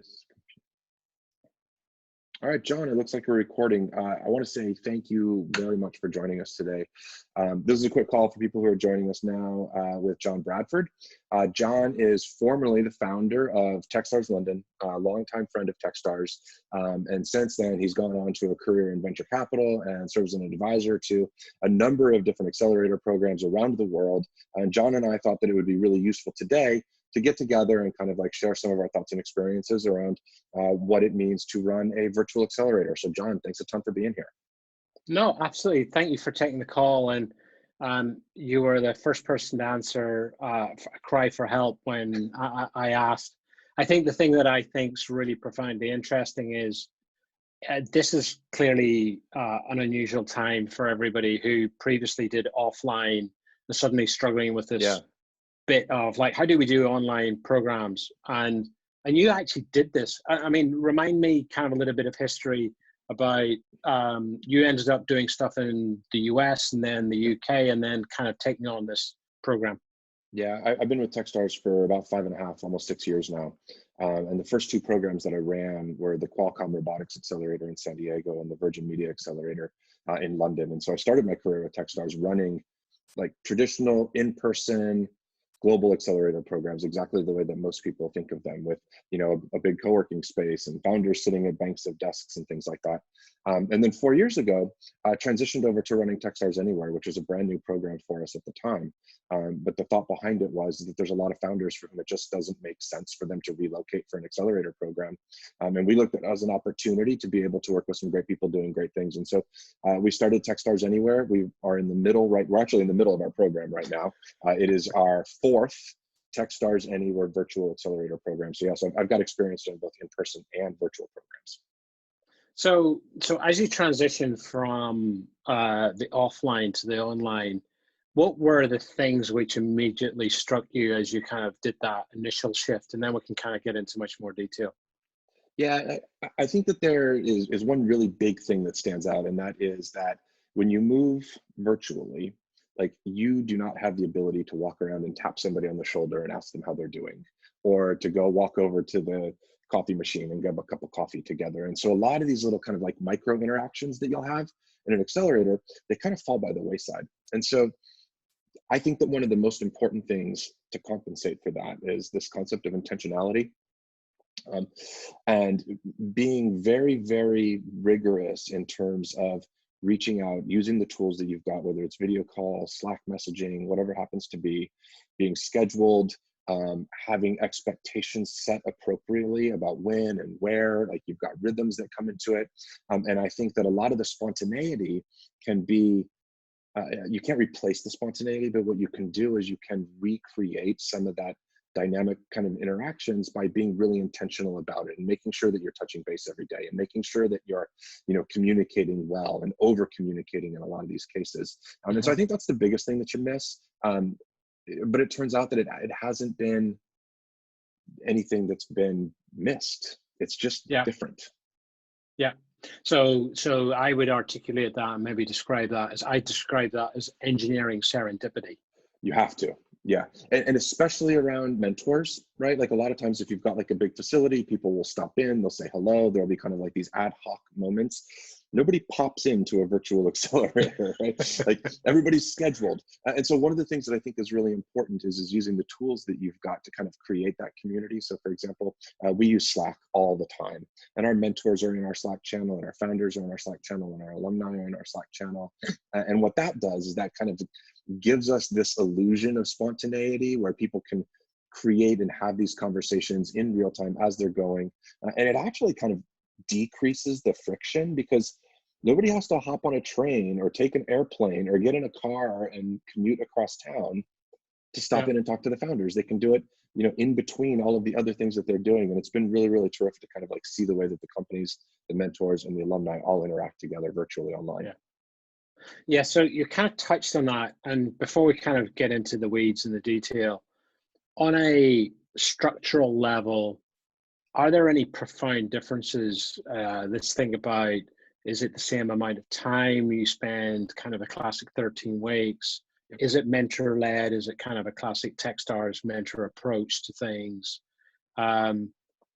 This. All right, John, it looks like we're recording. I want to say thank you very much for joining us today. This is a quick call for people who are joining us now with John Bradford. John is formerly the founder of Techstars London, a longtime friend of Techstars. And since then, he's gone on to a career in venture capital and serves as an advisor to a number of different accelerator programs around the world. And John and I thought that it would be really useful today to get together and kind of like share some of our thoughts and experiences around what it means to run a virtual accelerator. So John, thanks a ton for being here. No, absolutely. Thank you for taking the call. And you were the first person to answer a cry for help when I asked. I think the thing that I think is really profoundly interesting is this is clearly an unusual time for everybody who previously did offline and suddenly struggling with this bit of like, how do we do online programs? And you actually did this. I mean, remind me kind of a little bit of history about you ended up doing stuff in the US and then the UK and then kind of taking on this program. Yeah, I've been with Techstars for about 5.5, almost 6 years now. And the first two programs that I ran were the Qualcomm Robotics Accelerator in San Diego and the Virgin Media Accelerator in London. And so I started my career with Techstars running like traditional in-person global accelerator programs, exactly the way that most people think of them, with a big co-working space and founders sitting at banks of desks and things like that. And then 4 years ago, I transitioned over to running Techstars Anywhere, which was a brand new program for us at the time. But the thought behind it was that there's a lot of founders for whom it just doesn't make sense for them to relocate for an accelerator program. And we looked at it as an opportunity to be able to work with some great people doing great things. And so we started Techstars Anywhere. We are in the middle, we're actually in the middle of our program right now. It is our fourth Techstars Anywhere virtual accelerator program. So yeah, so I've got experience in both in-person and virtual programs. So as you transition from the offline to the online, what were the things which immediately struck you as you kind of did that initial shift? And then we can kind of get into much more detail. Yeah, I think that there is one really big thing that stands out, and that is that when you move virtually, like you do not have the ability to walk around and tap somebody on the shoulder and ask them how they're doing, or to go walk over to the coffee machine and grab a cup of coffee together. And so a lot of these little kind of like micro interactions that you'll have in an accelerator, they kind of fall by the wayside. And so I think that one of the most important things to compensate for that is this concept of intentionality. And being very, very rigorous in terms of reaching out, using the tools that you've got, whether it's video calls, Slack messaging, whatever happens to be, being scheduled, having expectations set appropriately about when and where, like you've got rhythms that come into it. And I think that a lot of the spontaneity can be, you can't replace the spontaneity, but what you can do is you can recreate some of that dynamic kind of interactions by being really intentional about it and making sure that you're touching base every day and making sure that you're communicating well and over communicating in a lot of these cases. And so I think that's the biggest thing that you miss. But it turns out that it hasn't been anything that's been missed. It's just different. Yeah. So I would articulate that and maybe describe that as engineering serendipity. You have to. Yeah, and especially around mentors, right? Like a lot of times if you've got like a big facility, people will stop in, they'll say hello, there'll be kind of like these ad hoc moments. Nobody pops into a virtual accelerator, right? Like everybody's scheduled. And so one of the things that I think is really important is using the tools that you've got to kind of create that community. So for example, we use Slack all the time, and our mentors are in our Slack channel, and our founders are in our Slack channel, and our alumni are in our Slack channel. And what that does is that kind of gives us this illusion of spontaneity where people can create and have these conversations in real time as they're going. And it actually kind of decreases the friction because nobody has to hop on a train or take an airplane or get in a car and commute across town to stop in and talk to the founders. They can do it, in between all of the other things that they're doing. And it's been really, really terrific to kind of like see the way that the companies, the mentors, and the alumni all interact together virtually online. Yeah, so you kind of touched on that. And before we kind of get into the weeds and the detail, on a structural level, are there any profound differences? Let's think about, is it the same amount of time you spend, kind of a classic 13 weeks? Is it mentor-led? Is it kind of a classic Techstars mentor approach to things?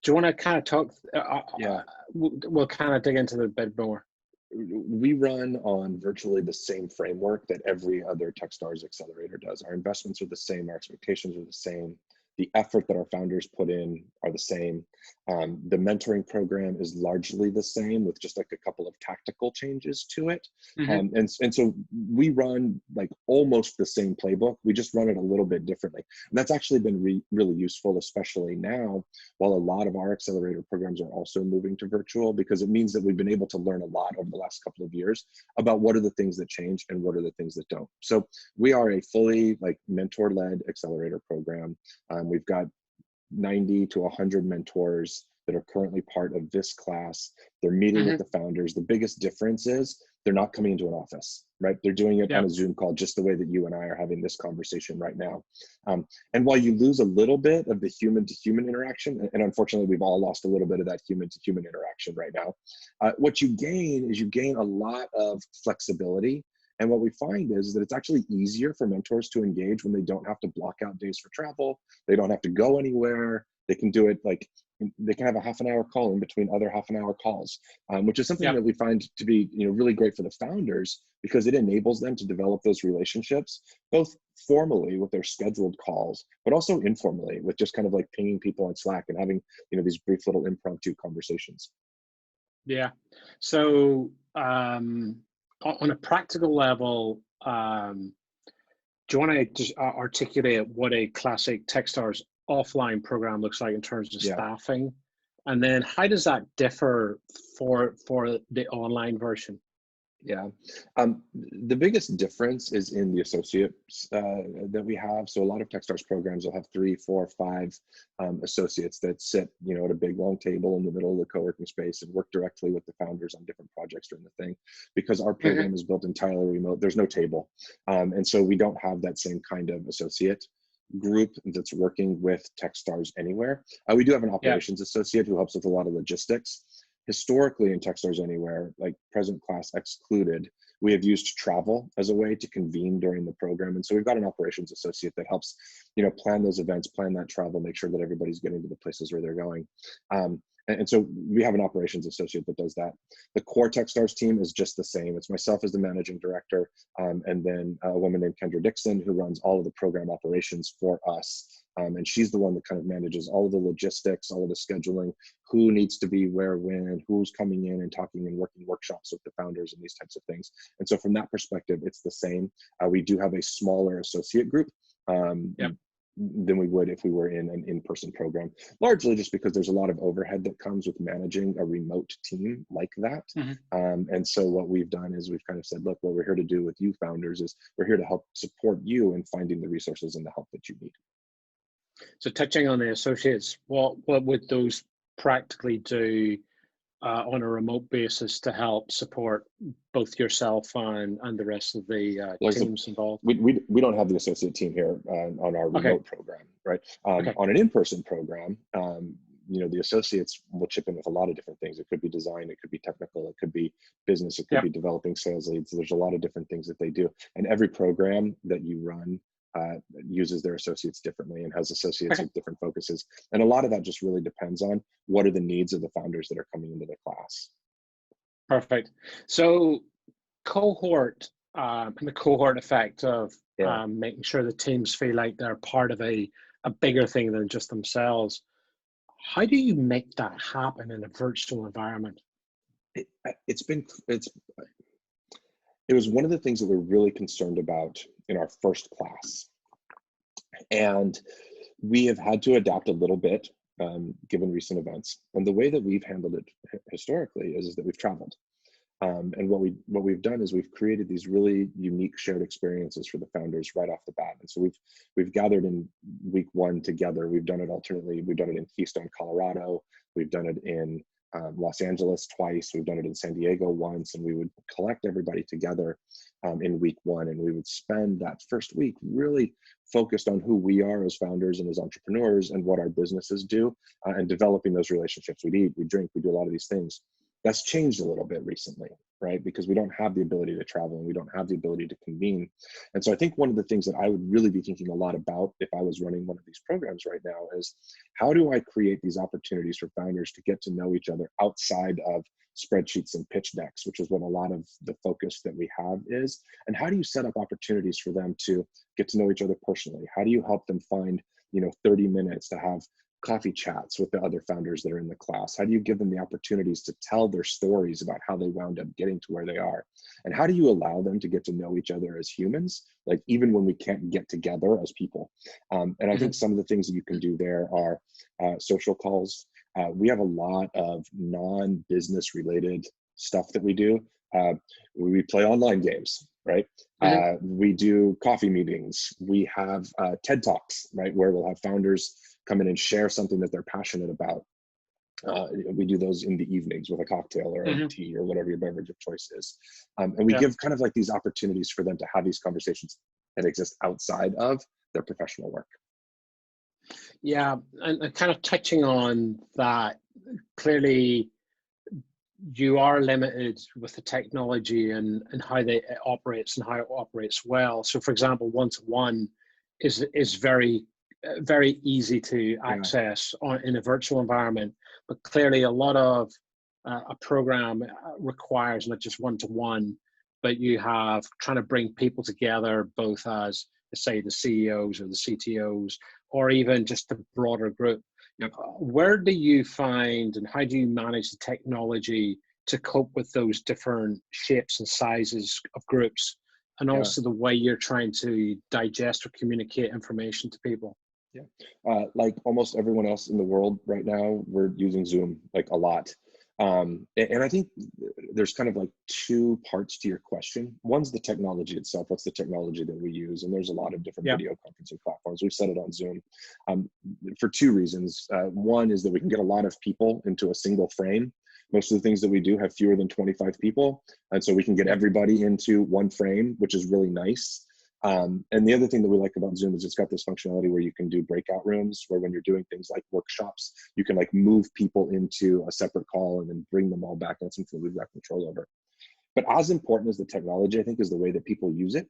Do you want to kind of talk? Yeah. We'll kind of dig into the bit more. We run on virtually the same framework that every other Techstars Accelerator does. Our investments are the same, our expectations are the same, the effort that our founders put in are the same. The mentoring program is largely the same with just like a couple of tactical changes to it. And so we run like almost the same playbook. We just run it a little bit differently. And that's actually been really useful, especially now, while a lot of our accelerator programs are also moving to virtual, because it means that we've been able to learn a lot over the last couple of years about what are the things that change and what are the things that don't. So we are a fully like mentor-led accelerator program. We've got 90 to 100 mentors that are currently part of this class. They're meeting with the founders. The biggest difference is they're not coming into an office, right? They're doing it on a Zoom call, just the way that you and I are having this conversation right now. And while you lose a little bit of the human to human interaction, and unfortunately we've all lost a little bit of that human to human interaction right now, what you gain is you gain a lot of flexibility. And what we find is that it's actually easier for mentors to engage when they don't have to block out days for travel. They don't have to go anywhere. They can do it like, they can have a half an hour call in between other half an hour calls, which is something that we find to be, you know, really great for the founders, because it enables them to develop those relationships, both formally with their scheduled calls, but also informally with just kind of like pinging people on Slack and having, you know, these brief little impromptu conversations. Yeah. So, on a practical level, do you want to just articulate what a classic Techstars offline program looks like in terms of staffing? And then how does that differ for the online version? Yeah, the biggest difference is in the associates that we have. So a lot of Techstars programs will have 3, 4, 5 associates that sit, you know, at a big long table in the middle of the co-working space and work directly with the founders on different projects during the thing. Because our program is built entirely remote, there's no table, and so we don't have that same kind of associate group that's working with Techstars anywhere. We do have an operations associate who helps with a lot of logistics. Historically in Techstars Anywhere, like present class excluded, we have used travel as a way to convene during the program. And so we've got an operations associate that helps, you know, plan those events, plan that travel, make sure that everybody's getting to the places where they're going. And so we have an operations associate that does that. The core Techstars team is just the same. It's myself as the managing director, and then a woman named Kendra Dixon who runs all of the program operations for us. And she's the one that kind of manages all of the logistics, all of the scheduling, who needs to be where, when, who's coming in and talking and working workshops with the founders and these types of things. And so from that perspective, it's the same. We do have a smaller associate group than we would if we were in an in-person program, largely just because there's a lot of overhead that comes with managing a remote team like that. And so what we've done is we've kind of said, look, what we're here to do with you founders is we're here to help support you in finding the resources and the help that you need. So touching on the associates, what would those practically do on a remote basis to help support both yourself and the rest of the teams involved? We don't have the associate team here on our remote program, right? On an in-person program, you know, the associates will chip in with a lot of different things. It could be design, it could be technical, it could be business, it could be developing sales leads. There's a lot of different things that they do. And every program that you run uses their associates differently and has associates with different focuses. And a lot of that just really depends on what are the needs of the founders that are coming into the class. Perfect. So cohort and the cohort effect of making sure the teams feel like they're part of a bigger thing than just themselves. How do you make that happen in a virtual environment? It was one of the things that we're really concerned about in our first class. And we have had to adapt a little bit given recent events. And the way that we've handled it historically is that we've traveled. And what we've done is we've created these really unique shared experiences for the founders right off the bat. And so we've gathered in week 1 together. We've done it alternately. We've done it in Keystone, Colorado. We've done it in Los Angeles twice. We've done it in San Diego once, and we would collect everybody together in week 1, and we would spend that first week really focused on who we are as founders and as entrepreneurs and what our businesses do, and developing those relationships. We eat, we drink, we do a lot of these things. That's changed a little bit recently, right? Because we don't have the ability to travel and we don't have the ability to convene. And so I think one of the things that I would really be thinking a lot about if I was running one of these programs right now is, how do I create these opportunities for founders to get to know each other outside of spreadsheets and pitch decks, which is what a lot of the focus that we have is. And how do you set up opportunities for them to get to know each other personally? How do you help them find, 30 minutes to have coffee chats with the other founders that are in the class? How do you give them the opportunities to tell their stories about how they wound up getting to where they are? And how do you allow them to get to know each other as humans, like even when we can't get together as people? And I think some of the things that you can do there are social calls. We have a lot of non-business related stuff that we do. We play online games, right? We do coffee meetings. We have TED Talks, right? Where we'll have founders come in and share something that they're passionate about. We do those in the evenings with a cocktail or a tea or whatever your beverage of choice is. And we give kind of like these opportunities for them to have these conversations that exist outside of their professional work. Yeah, and kind of touching on that, clearly you are limited with the technology and how it operates and how it operates well. So for example, one-to-one is very easy to access in a virtual environment, but clearly a lot of a program requires not just one-to-one, but you have trying to bring people together, both as, say, the CEOs or the CTOs, or even just a broader group. Where do you find and how do you manage the technology to cope with those different shapes and sizes of groups, and also the way you're trying to digest or communicate information to people? Like almost everyone else in the world right now, we're using Zoom like a lot. And I think there's kind of like two parts to your question. One's the technology itself. What's the technology that we use? And there's a lot of different video conferencing platforms. We've set it on Zoom for two reasons. One is that we can get a lot of people into a single frame. Most of the things that we do have fewer than 25 people. And so we can get everybody into one frame, which is really nice. And the other thing that we like about Zoom is it's got this functionality where you can do breakout rooms, where when you're doing things like workshops, you can like move people into a separate call and then bring them all back. That's something we've got control over. But as important as the technology, I think, is the way that people use it.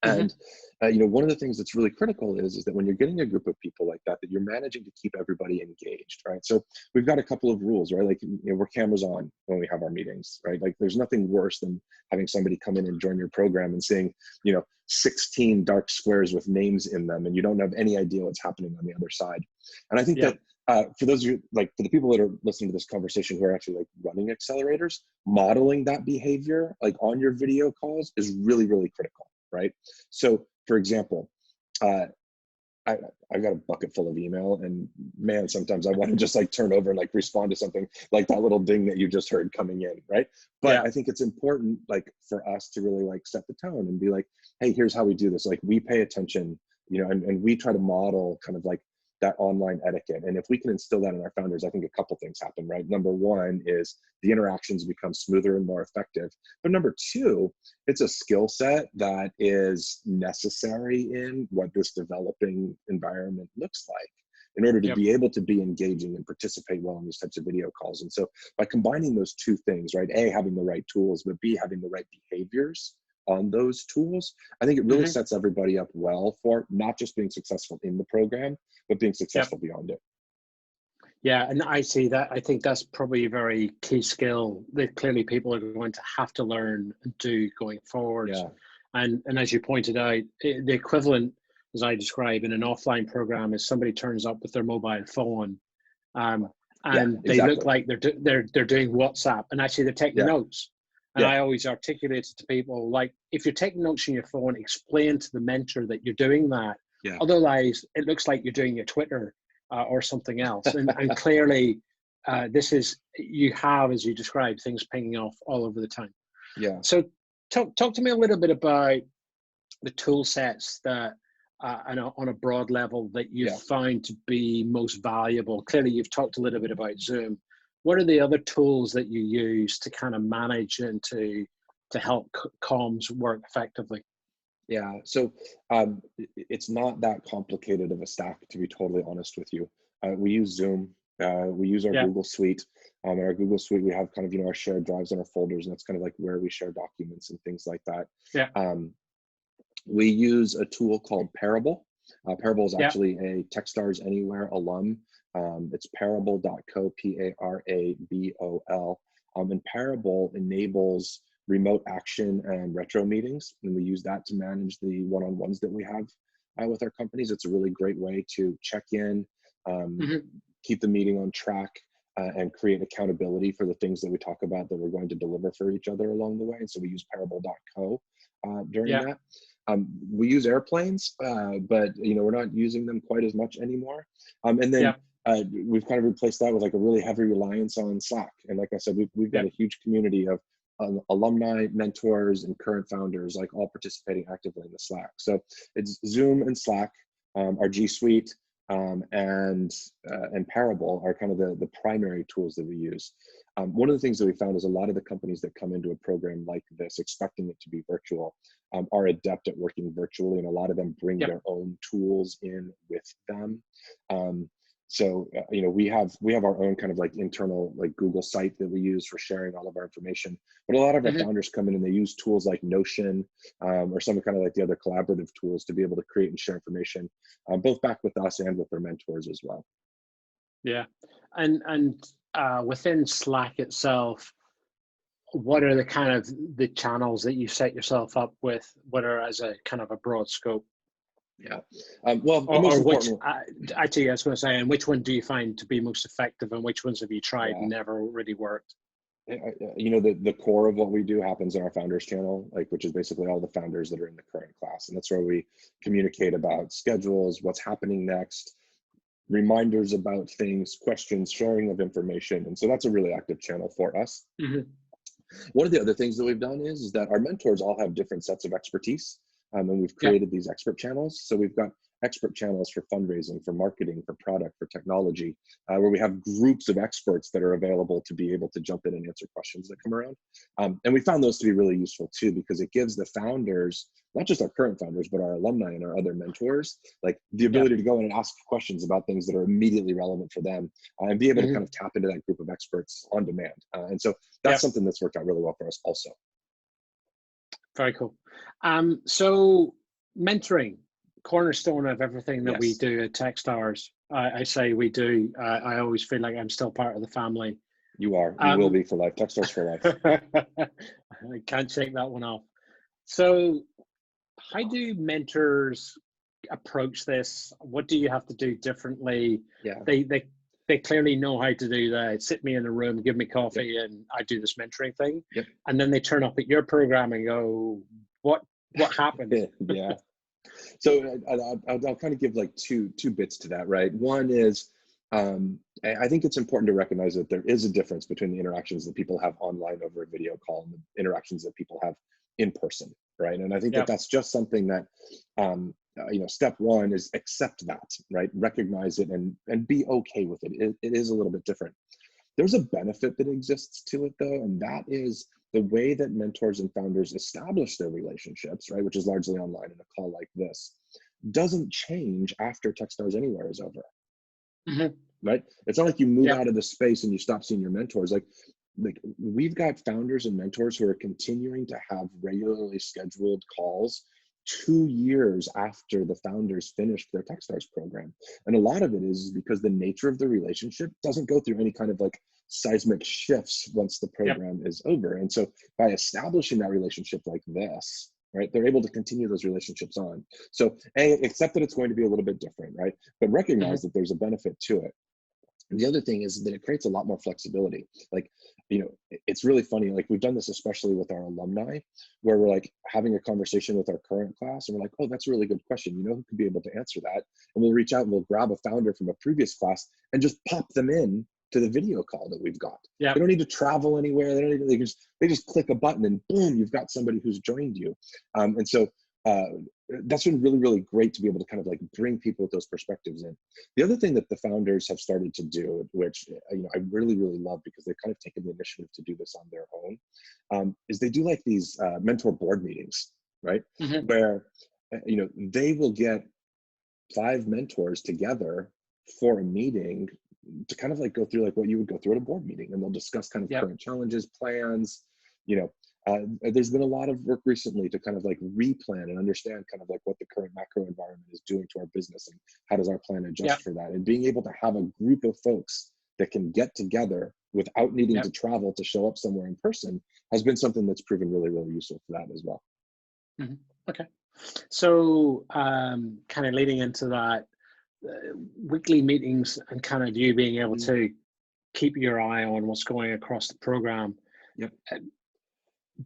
And one of the things that's really critical is that when you're getting a group of people like that you're managing to keep everybody engaged, right? So we've got a couple of rules, right? Like, we're cameras on when we have our meetings, right? Like, there's nothing worse than having somebody come in and join your program and seeing, 16 dark squares with names in them, and you don't have any idea what's happening on the other side. And I think that for those of you, like for the people that are listening to this conversation who are actually like running accelerators, modeling that behavior like on your video calls is really, really critical. Right? So for example, I've got a bucket full of email, and man, sometimes I want to just like turn over and like respond to something like that little ding that you just heard coming in, right? But I think it's important like for us to really like set the tone and be like, hey, here's how we do this. Like, we pay attention, and we try to model kind of like that online etiquette. And if we can instill that in our founders, I think a couple things happen, right? Number one is the interactions become smoother and more effective. But number two, it's a skill set that is necessary in what this developing environment looks like in order to be able to be engaging and participate well in these types of video calls. And so by combining those two things, right? A, having the right tools, but B, having the right behaviors on those tools, I think it really sets everybody up well for not just being successful in the program, but being successful beyond it. Yeah, and I see that. I think that's probably a very key skill that clearly people are going to have to learn and do going forward. And as you pointed out, the equivalent, as I describe in an offline program, is somebody turns up with their mobile phone, and they look like they're doing WhatsApp, and actually they're taking notes. And I always articulate it to people, like, if you're taking notes on your phone, explain to the mentor that you're doing that. Otherwise, it looks like you're doing your Twitter or something else. And clearly, this is, you have, as you described, things pinging off all over the time. So talk to me a little bit about the tool sets that, on a broad level, that you've found to be most valuable. Clearly, you've talked a little bit about Zoom. What are the other tools that you use to kind of manage and to help comms work effectively? So it's not that complicated of a stack, to be totally honest with you. We use Zoom. We use our Yeah. Google Suite. In our Google Suite, we have kind of, our shared drives and our folders, and that's kind of like where we share documents and things like that. Yeah. We use a tool called Parable. Parable is Yeah. actually a Techstars Anywhere alum. It's parable.co, Parabol. And Parable enables remote action and retro meetings, and we use that to manage the one-on-ones that we have with our companies. It's a really great way to check in, keep the meeting on track, and create accountability for the things that we talk about that we're going to deliver for each other along the way. And so we use parable.co during that. We use airplanes, but we're not using them quite as much anymore. And then we've kind of replaced that with like a really heavy reliance on Slack. And like I said, we've got a huge community of alumni, mentors, and current founders, like all participating actively in the Slack. So it's Zoom and Slack, our G Suite, and Parable are kind of the primary tools that we use. One of the things that we found is a lot of the companies that come into a program like this expecting it to be virtual are adept at working virtually, and a lot of them bring their own tools in with them. So we have our own kind of like internal like Google site that we use for sharing all of our information, but a lot of our founders come in and they use tools like Notion or some kind of like the other collaborative tools to be able to create and share information, both back with us and with their mentors as well. Yeah, and within Slack itself, what are the kind of the channels that you set yourself up with, what are as a kind of a broad scope? Yeah. Well, the or most which, important actually, I was going to say, and which one do you find to be most effective, and which ones have you tried and never really worked? The core of what we do happens in our founders channel, which is basically all the founders that are in the current class. And that's where we communicate about schedules, what's happening next, reminders about things, questions, sharing of information. And so that's a really active channel for us. One of the other things that we've done is that our mentors all have different sets of expertise. And we've created these expert channels. So we've got expert channels for fundraising, for marketing, for product, for technology, where we have groups of experts that are available to be able to jump in and answer questions that come around. And we found those to be really useful too, because it gives the founders, not just our current founders, but our alumni and our other mentors, like the ability to go in and ask questions about things that are immediately relevant for them and be able to kind of tap into that group of experts on demand. And so that's something that's worked out really well for us also. Very cool. So mentoring, cornerstone of everything that we do at Techstars. I say we do. I always feel like I'm still part of the family. You are. You will be for life. Techstars for life. I can't shake that one off. So how do mentors approach this? What do you have to do differently? They clearly know how to do that. Sit me in a room, give me coffee, and I do this mentoring thing. And then they turn up at your program and go, what happened? So I'll kind of give like two bits to that, right? One is, I think it's important to recognize that there is a difference between the interactions that people have online over a video call and the interactions that people have in person, right? And I think that that's just something that, step one is accept that, right? Recognize it and be okay with it. It is a little bit different. There's a benefit that exists to it though, and that is the way that mentors and founders establish their relationships, right? Which is largely online in a call like this, doesn't change after Techstars Anywhere is over, right? It's not like you move out of the space and you stop seeing your mentors. Like we've got founders and mentors who are continuing to have regularly scheduled calls 2 years after the founders finished their Techstars program. And a lot of it is because the nature of the relationship doesn't go through any kind of like seismic shifts once the program is over. And so by establishing that relationship like this, right, they're able to continue those relationships on. So accept that it's going to be a little bit different, right? But recognize that there's a benefit to it. And the other thing is that it creates a lot more flexibility. Like, it's really funny. Like we've done this, especially with our alumni, where we're like having a conversation with our current class and we're like, oh, that's a really good question. You know who could be able to answer that? And we'll reach out and we'll grab a founder from a previous class and just pop them in to the video call that we've got. They don't need to travel anywhere. They don't need to, they just click a button and boom, you've got somebody who's joined you. And so that's been really, really great to be able to kind of like bring people with those perspectives in. The other thing that the founders have started to do, which I really, really love because they've kind of taken the initiative to do this on their own, is they do like these mentor board meetings, right? Where they will get 5 mentors together for a meeting to kind of like go through like what you would go through at a board meeting, and they'll discuss kind of Yep. current challenges, plans. You know, there's been a lot of work recently to kind of like replan and understand kind of like what the current macro environment is doing to our business and how does our plan adjust Yep. for that. And being able to have a group of folks that can get together without needing Yep. to travel to show up somewhere in person has been something that's proven really, really useful for that as well. Mm-hmm. Okay. So kind of leading into that, weekly meetings and kind of you being able to keep your eye on what's going across the program. Yep.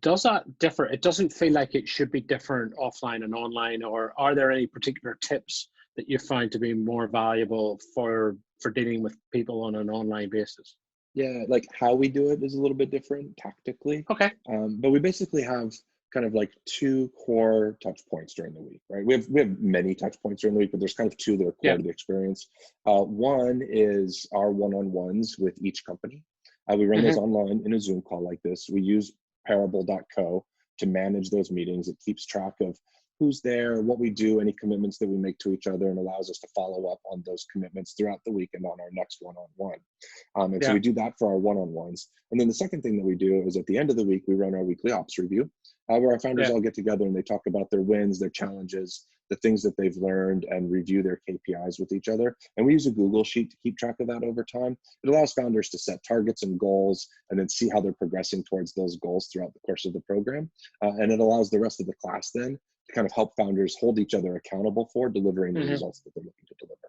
Does that differ? It doesn't feel like it should be different offline and online, or are there any particular tips that you find to be more valuable for dealing with people on an online basis? Yeah, like how we do it is a little bit different tactically. Okay. But we basically have kind of like two core touch points during the week, right? We have many touch points during the week, but there's kind of two that are core to the experience. One is our one-on-ones with each company. We run those online in a Zoom call like this. We use parable.co to manage those meetings. It keeps track of who's there, what we do, any commitments that we make to each other, and allows us to follow up on those commitments throughout the week and on our next one-on-one. And so we do that for our one-on-ones. And then the second thing that we do is at the end of the week, we run our weekly ops review, where our founders all get together and they talk about their wins, their challenges, the things that they've learned, and review their KPIs with each other. And we use a Google Sheet to keep track of that over time. It allows founders to set targets and goals and then see how they're progressing towards those goals throughout the course of the program. And it allows the rest of the class then to kind of help founders hold each other accountable for delivering the results that they're looking to deliver.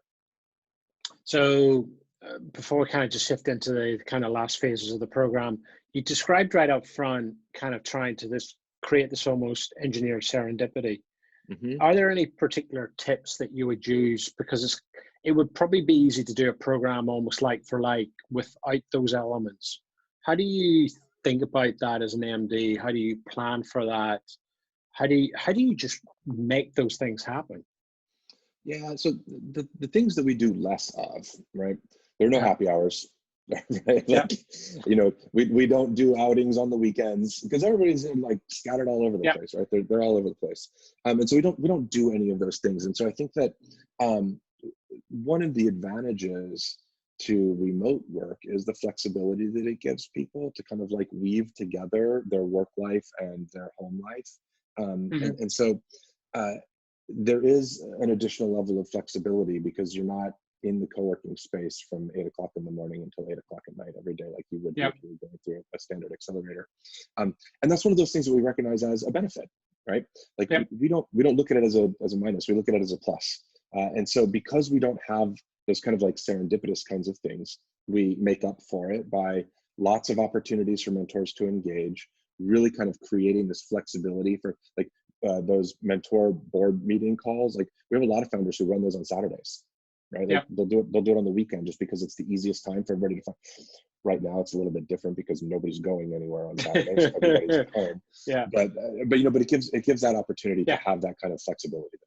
So before we kind of just shift into the kind of last phases of the program, you described right up front kind of trying to create this almost engineered serendipity. Are there any particular tips that you would use? Because it would probably be easy to do a program almost like for like without those elements. How do you think about that as an MD? How do you plan for that? How do you just make those things happen? Yeah, so the things that we do less of, right? There are no happy hours. Right? Like, you know, we don't do outings on the weekends because everybody's like scattered all over the place, right? They're all over the place, and so we don't do any of those things. And so I think that one of the advantages to remote work is the flexibility that it gives people to kind of like weave together their work life and their home life, and so there is an additional level of flexibility because you're not in the co-working space from 8 o'clock in the morning until 8 o'clock at night every day, like you would if you were going through a standard accelerator. And that's one of those things that we recognize as a benefit, right? Like we don't look at it as a minus, we look at it as a plus. And so because we don't have those kind of like serendipitous kinds of things, we make up for it by lots of opportunities for mentors to engage, really kind of creating this flexibility for like those mentor board meeting calls. Like we have a lot of founders who run those on Saturdays. Right, like they'll do it on the weekend just because it's the easiest time for everybody to find. Right now, it's a little bit different because nobody's going anywhere on Saturday, so everybody's at home. But you know, but it gives that opportunity to have that kind of flexibility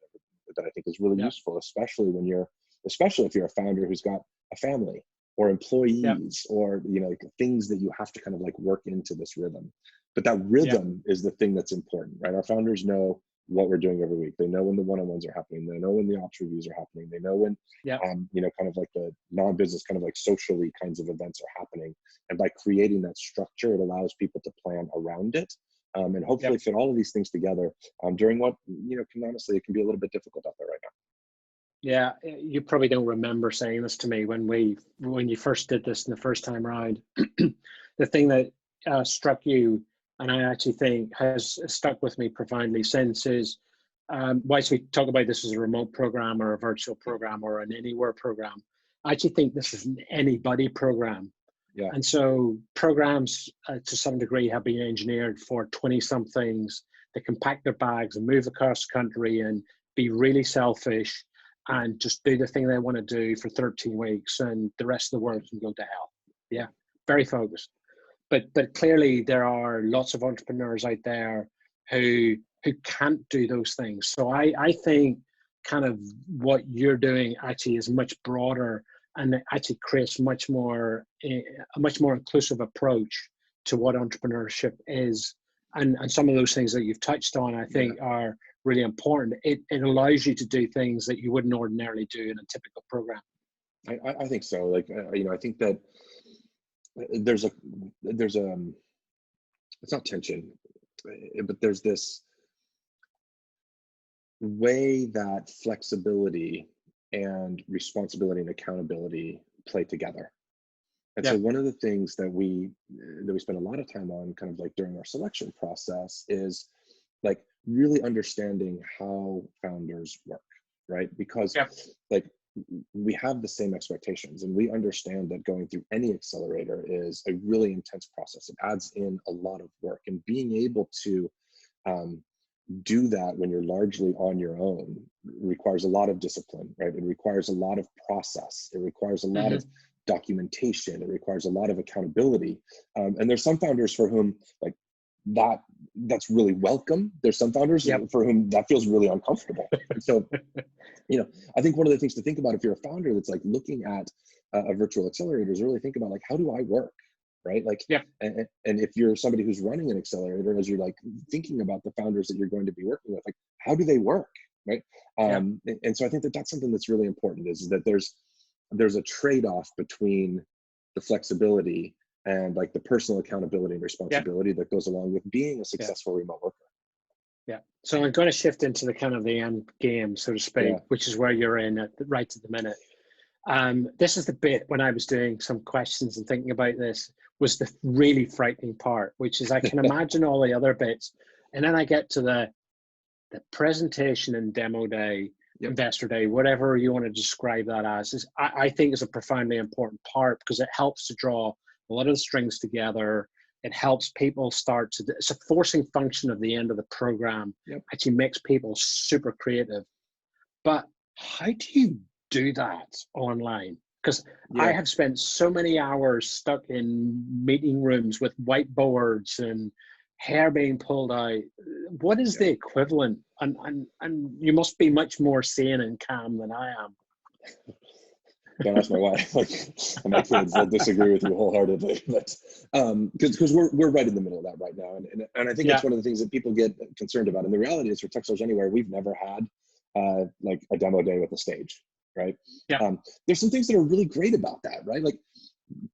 that I think is really useful, especially if you're a founder who's got a family or employees or you know like things that you have to kind of like work into this rhythm. But that rhythm is the thing that's important, right? Our founders know what we're doing every week. They know when the one-on-ones are happening. They know when the ops reviews are happening. They know when, you know, kind of like the non-business kind of like socially kinds of events are happening. And by creating that structure, it allows people to plan around it and hopefully fit all of these things together during what, you know, can honestly, it can be a little bit difficult out there right now. Yeah, you probably don't remember saying this to me when you first did this in the first time around. The thing that struck you, and I actually think has stuck with me profoundly since, is whilst we talk about this as a remote program or a virtual program or an anywhere program, I actually think this is an anybody program. Yeah. And so programs to some degree have been engineered for 20-somethings that can pack their bags and move across the country and be really selfish and just do the thing they want to do for 13 weeks and the rest of the world can go to hell. Yeah, very focused. But clearly there are lots of entrepreneurs out there who can't do those things. So I think kind of what you're doing actually is much broader and it actually creates a much more inclusive approach to what entrepreneurship is. And some of those things that you've touched on, I think are really important. It allows you to do things that you wouldn't ordinarily do in a typical program. I think so. Like, you know, I think that there's a, it's not tension, but there's this way that flexibility and responsibility and accountability play together. And so Yeah, one of the things that we spend a lot of time on kind of like during our selection process is like really understanding how founders work, right? Because yeah, like we have the same expectations and we understand that going through any accelerator is a really intense process. It adds in a lot of work, and being able to um, do that when you're largely on your own requires a lot of discipline, right? It requires a lot of process. It requires a lot hmm of documentation. It requires a lot of accountability. And there's some founders for whom like that's really welcome. There's some founders yep, for whom that feels really uncomfortable. And so, you know, I think one of the things to think about if you're a founder that's like looking at a virtual accelerator is really think about like, how do I work? Right? Like, yeah, and if you're somebody who's running an accelerator, as you're like thinking about the founders that you're going to be working with, like, how do they work? Right? yeah, And so I think that that's something that's really important is that there's a trade-off between the flexibility and like the personal accountability and yeah, responsibility that goes along with being a yeah. successful remote worker. Yeah. So I'm going to shift into the kind of the end game, so to speak, Yeah. which is where you're in right at the minute. This is the bit when I was doing some questions and thinking about this was the really frightening part, which is I can imagine all the other bits. And then I get to the presentation and demo day, Yep. investor day, whatever you want to describe that as, I think is a profoundly important part because it helps to draw a lot of the strings together. It helps people start to, it's a forcing function of the end of the program, Yep. actually makes people super creative. But how do you do that online? Because I Yeah. have spent so many hours stuck in meeting rooms with whiteboards and hair being pulled out. What is Yeah. the equivalent? And you must be much more sane and calm than I am. Don't ask my wife, like, and my kids, they'll disagree with you wholeheartedly. But because we're right in the middle of that right now, and I think Yeah, it's one of the things that people get concerned about. And the reality is, for Techstars Anywhere, we've never had like a demo day with a stage, right? yeah, There's some things that are really great about that, right? Like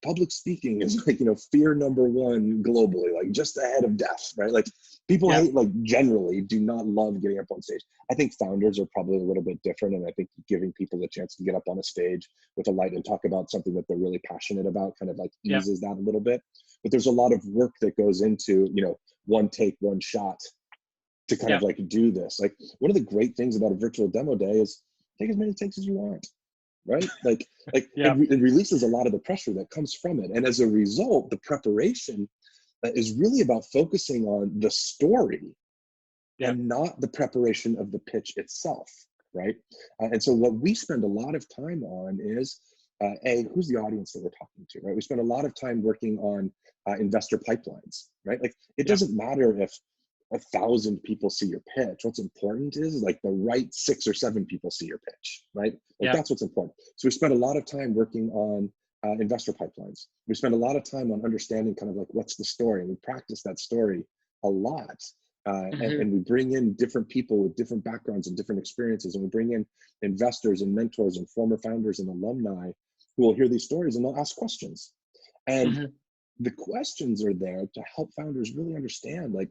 public speaking is like, you know, fear number one globally, like just ahead of death, right? Like people yeah, hate, like generally do not love getting up on stage. I think founders are probably a little bit different, and I think giving people a chance to get up on a stage with a light and talk about something that they're really passionate about kind of like yeah, eases that a little bit. But there's a lot of work that goes into, you know, one take, one shot to kind yeah, of like do this. Like one of the great things about a virtual demo day is take as many takes as you want, right? Like yeah, it releases a lot of the pressure that comes from it. And as a result, the preparation is really about focusing on the story yeah, and not the preparation of the pitch itself, right? And so what we spend a lot of time on is, who's the audience that we're talking to, right? We spend a lot of time working on investor pipelines, right? Like it yeah, doesn't matter if 1,000 people see your pitch. What's important is like the right 6 or 7 people see your pitch, right? Like yeah, that's what's important. So we spend a lot of time working on investor pipelines. We spend a lot of time on understanding kind of like what's the story. And we practice that story a lot. hmm And we bring in different people with different backgrounds and different experiences. And we bring in investors and mentors and former founders and alumni who will hear these stories and they'll ask questions. And hmm the questions are there to help founders really understand like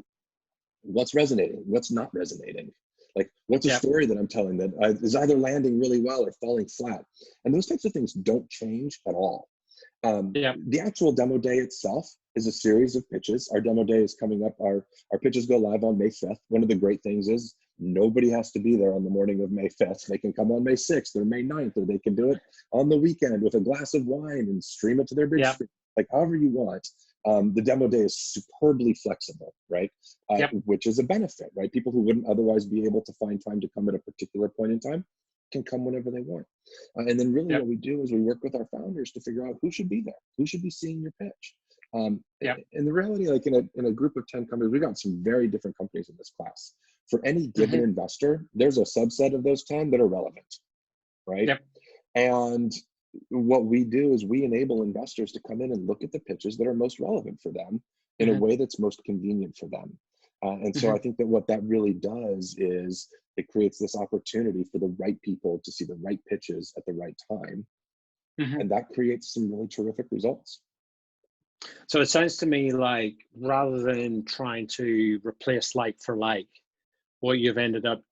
what's resonating, what's not resonating. Like, what's a yeah, story that I'm telling that is either landing really well or falling flat? And those types of things don't change at all. yeah, The actual demo day itself is a series of pitches. Our demo day is coming up. Our pitches go live on May 5th. One of the great things is nobody has to be there on the morning of May 5th. They can come on May 6th or May 9th, or they can do it on the weekend with a glass of wine and stream it to their big yeah, screen, like however you want. The demo day is superbly flexible, right? yeah, Which is a benefit, right? People who wouldn't otherwise be able to find time to come at a particular point in time can come whenever they want. And then really yeah, what we do is we work with our founders to figure out who should be there, who should be seeing your pitch. yeah, And the reality, like in a group of 10 companies, we've got some very different companies in this class. For any given hmm investor, there's a subset of those 10 that are relevant, right? yeah, And what we do is we enable investors to come in and look at the pitches that are most relevant for them in a hmm way that's most convenient for them. And so hmm I think that what that really does is it creates this opportunity for the right people to see the right pitches at the right time. Mhm. And that creates some really terrific results. So it sounds to me like rather than trying to replace like for like, what you've ended up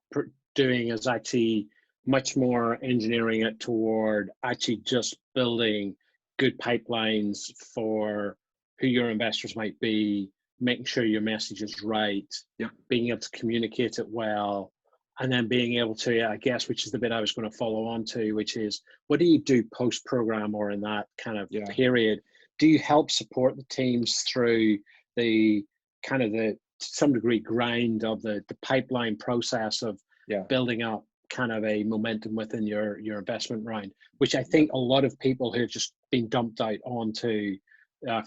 doing is actually much more engineering it toward actually just building good pipelines for who your investors might be, making sure your message is right, Yeah. being able to communicate it well, and then being able to, I guess, which is the bit I was going to follow on to, which is what do you do post program or in that kind of Yeah. period? Do you help support the teams through the kind of the to some degree grind of the pipeline process of Yeah. building up kind of a momentum within your investment round, which I Yeah. think a lot of people who have just been dumped out onto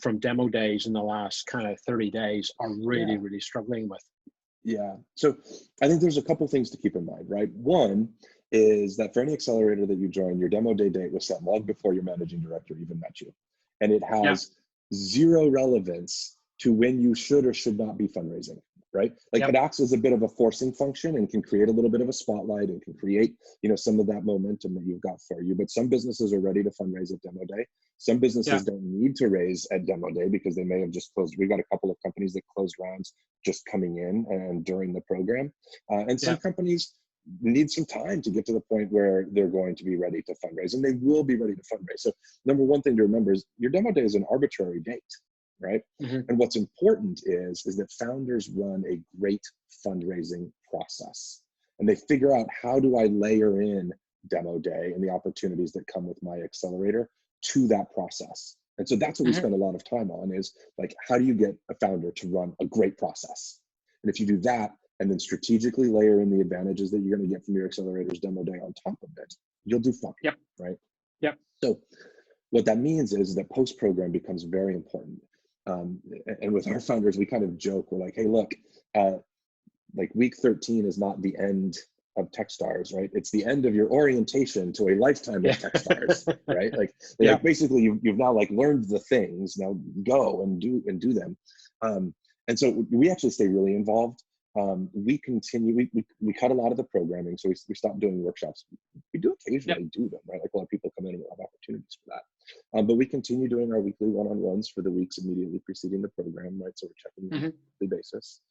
from demo days in the last kind of 30 days are really, Yeah. really struggling with. Yeah. So I think there's a couple things to keep in mind, right? One is that for any accelerator that you join, your demo day date was set long before your managing director even met you. And it Yeah. has zero relevance to when you should or should not be fundraising, right? Like Yep. it acts as a bit of a forcing function and can create a little bit of a spotlight and can create, some of that momentum that you've got for you. But some businesses are ready to fundraise at demo day. Some businesses Yeah. don't need to raise at demo day because they may have just closed. We've got a couple of companies that closed rounds just coming in and during the program. And some Yeah. companies need some time to get to the point where they're going to be ready to fundraise, and they will be ready to fundraise. So number one thing to remember is your demo day is an arbitrary date, right? Mm-hmm. And what's important is that founders run a great fundraising process, and they figure out, how do I layer in demo day and the opportunities that come with my accelerator to that process? And so that's what we Mm-hmm. spend a lot of time on, is like, how do you get a founder to run a great process? And if you do that, and then strategically layer in the advantages that you're going to get from your accelerator's demo day on top of it, you'll do fine. Yep. Right? Yep. So what that means is that post-program becomes very important. And with our founders, we kind of joke, we're like, hey, look, like week 13 is not the end of Techstars, right? It's the end of your orientation to a lifetime of Techstars, right? Like, yeah. basically you've now like learned the things, now go and do them. And so we actually stay really involved. We continue, we cut a lot of the programming, so we stopped doing workshops. We do occasionally do them, right? Like a lot of people come in and we'll have opportunities for that. But we continue doing our weekly one-on-ones for the weeks immediately preceding the program, right? So we're checking on a weekly basis.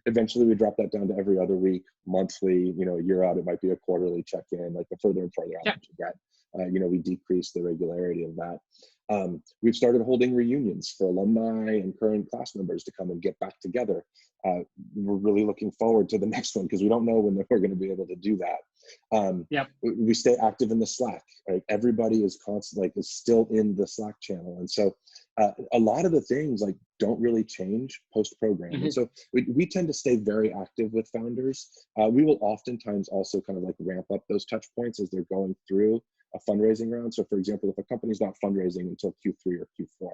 Eventually we drop that down to every other week, monthly, a year out, it might be a quarterly check-in. Like the further and further out that you get, we decrease the regularity of that. We've started holding reunions for alumni and current class members to come and get back together. We're really looking forward to the next one because we don't know when we're going to be able to do that. We stay active in the Slack. Right? Everybody is constantly is still in the Slack channel, and so a lot of the things like don't really change post program. And so we tend to stay very active with founders. We will oftentimes also kind of like ramp up those touch points as they're going through a fundraising round. So for example, if a company's not fundraising until Q3 or Q4,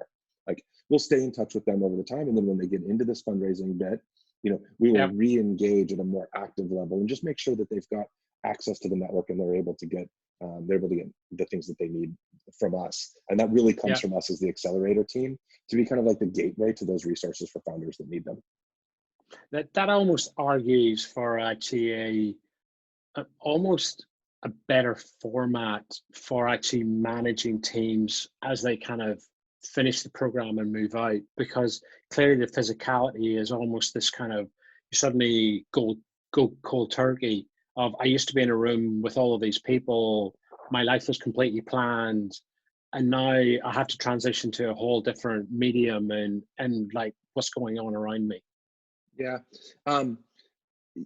like we'll stay in touch with them over the time. And then when they get into this fundraising bit, we will re-engage at a more active level and just make sure that they've got access to the network and they're able to get the things that they need from us. And that really comes from us as the accelerator team to be kind of like the gateway to those resources for founders that need them. That almost argues for actually almost a better format for actually managing teams as they kind of finish the program and move out, because clearly the physicality is almost this kind of, you suddenly go cold turkey of, I used to be in a room with all of these people, my life was completely planned, and now I have to transition to a whole different medium and like what's going on around me. Yeah.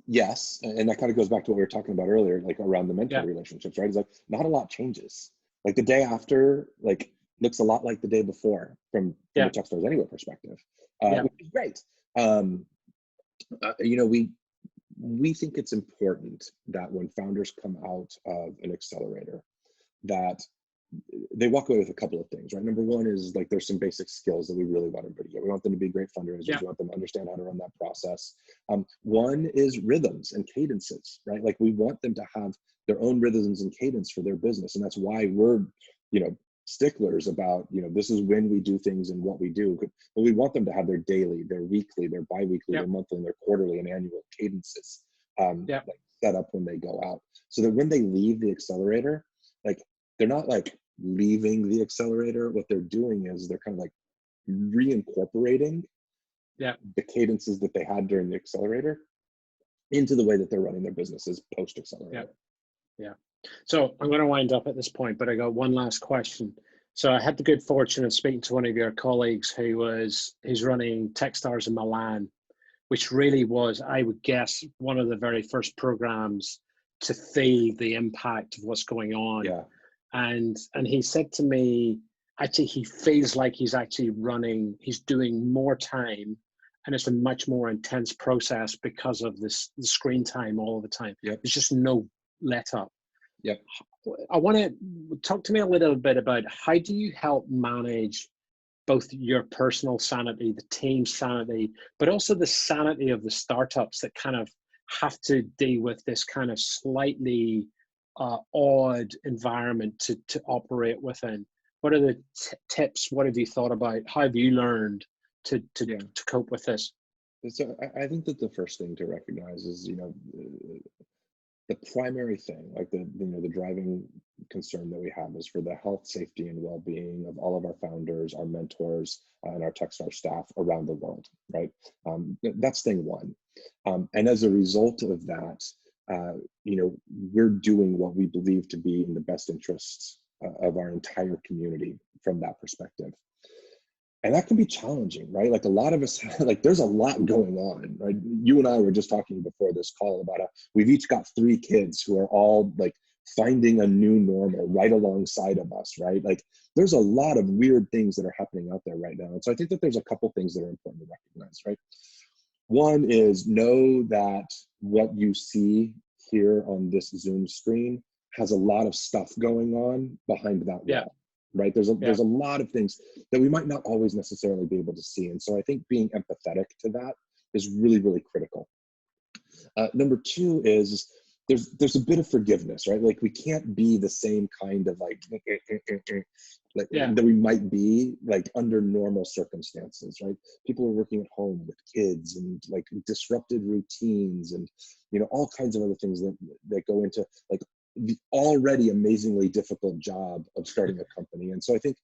Yes, and that kind of goes back to what we were talking about earlier, like around the mentor relationships, right? It's like not a lot changes. Like the day after, like looks a lot like the day before from the Techstars Anywhere perspective, which is great. We think it's important that when founders come out of an accelerator, that they walk away with a couple of things, right? Number one is like there's some basic skills that we really want everybody to get. We want them to be great fundraisers. We want them to understand how to run that process. One is rhythms and cadences, right? Like we want them to have their own rhythms and cadence for their business. And that's why we're, sticklers about, this is when we do things and what we do. But we want them to have their daily, their weekly, their bi-weekly, their monthly, and their quarterly and annual cadences like set up when they go out. So that when they leave the accelerator, like they're not like leaving the accelerator, what they're doing is they're kind of like reincorporating the cadences that they had during the accelerator into the way that they're running their businesses post accelerator. Yeah. So I'm going to wind up at this point, but I got one last question. So I had the good fortune of speaking to one of your colleagues who's running Techstars in Milan, which really was, I would guess, one of the very first programs to feel the impact of what's going on. Yeah. And he said to me, actually, he feels like he's actually he's doing more time, and it's a much more intense process because of the screen time all the time. Yep. There's just no let up. Yep. I want to talk to me a little bit about how do you help manage both your personal sanity, the team's sanity, but also the sanity of the startups that kind of have to deal with this kind of slightly odd environment to operate within. What are the tips? What have you thought about? How have you learned to cope with this? So I think that the first thing to recognize is, the primary thing, like the driving concern that we have is for the health, safety, and well-being of all of our founders, our mentors, and our Techstars staff around the world, right? That's thing one. And as a result of that, we're doing what we believe to be in the best interests of our entire community from that perspective. And that can be challenging, right? Like a lot of us, like there's a lot going on, right? You and I were just talking before this call about we've each got 3 kids who are all like finding a new normal right alongside of us, right? Like there's a lot of weird things that are happening out there right now. And so I think that there's a couple things that are important to recognize, right? One is know that what you see here on this Zoom screen has a lot of stuff going on behind that wall. Right? There's a lot of things that we might not always necessarily be able to see. And so I think being empathetic to that is really, really critical. Number 2 is there's a bit of forgiveness, right? Like we can't be the same kind of that we might be like under normal circumstances, right? People are working at home with kids and like disrupted routines and, all kinds of other things that go into like the already amazingly difficult job of starting a company. And so I think,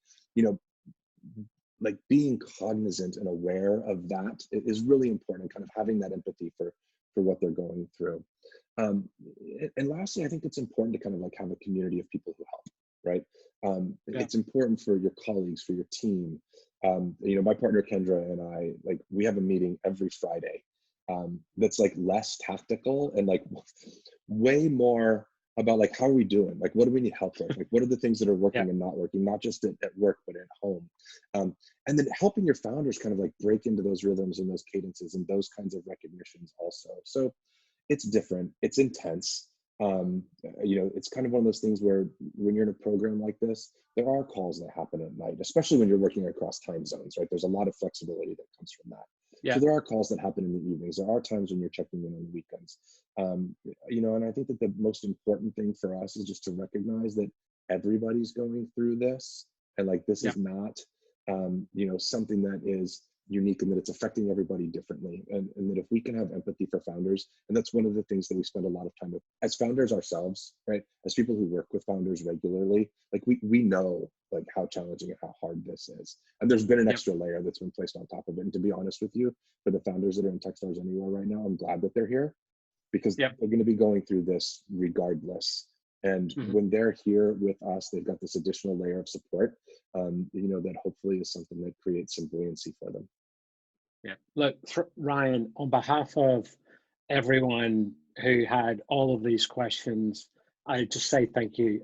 like being cognizant and aware of that is really important, kind of having that empathy for what they're going through. And lastly, I think it's important to kind of like have a community of people who help, right? It's important for your colleagues, for your team. My partner Kendra and I, like we have a meeting every Friday that's like less tactical and like way more about like, how are we doing? Like, what do we need help with? Like, what are the things that are working and not working, not just at work, but at home? And then helping your founders kind of like break into those rhythms and those cadences and those kinds of recognitions also. So it's different, it's intense. It's kind of one of those things where when you're in a program like this, there are calls that happen at night, especially when you're working across time zones, right? There's a lot of flexibility that comes from that. So there are calls that happen in the evenings. There are times when you're checking in on the weekends. And I think that the most important thing for us is just to recognize that everybody's going through this. And like, this is not, something that is unique and that it's affecting everybody differently. And that if we can have empathy for founders, and that's one of the things that we spend a lot of time with as founders ourselves, right? As people who work with founders regularly, like we know like how challenging and how hard this is. And there's been an extra layer that's been placed on top of it. And to be honest with you, for the founders that are in Techstars Anywhere right now, I'm glad that they're here because they're going to be going through this regardless. And when they're here with us, they've got this additional layer of support, that hopefully is something that creates some buoyancy for them. Yeah. Look, Ryan, on behalf of everyone who had all of these questions, I just say thank you.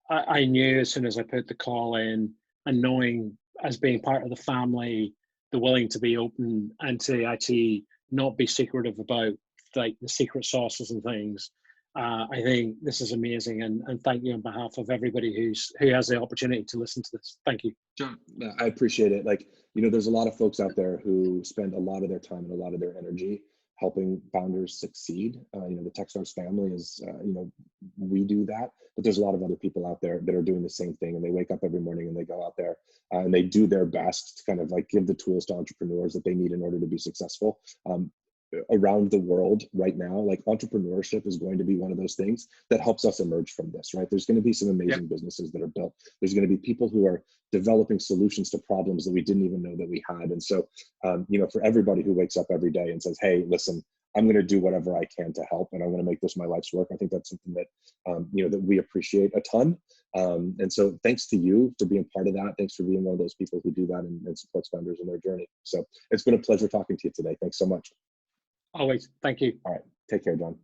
I knew as soon as I put the call in, and knowing as being part of the family, the willing to be open and to actually not be secretive about like the secret sauces and things. I think this is amazing, and thank you on behalf of everybody who has the opportunity to listen to this. Thank you. John, I appreciate it. Like, there's a lot of folks out there who spend a lot of their time and a lot of their energy helping founders succeed. The Techstars family is, we do that, but there's a lot of other people out there that are doing the same thing, and they wake up every morning and they go out there and they do their best to kind of like give the tools to entrepreneurs that they need in order to be successful. around the world right now, like entrepreneurship is going to be one of those things that helps us emerge from this, right? There's going to be some amazing businesses that are built. There's going to be people who are developing solutions to problems that we didn't even know that we had. And so, you know, for everybody who wakes up every day and says, hey, listen, I'm going to do whatever I can to help, and I'm going to make this my life's work. I think that's something that, you know, that we appreciate a ton. And so thanks to you for being part of that. Thanks for being one of those people who do that and supports founders in their journey. So it's been a pleasure talking to you today. Thanks so much. Always. Thank you. All right. Take care, John.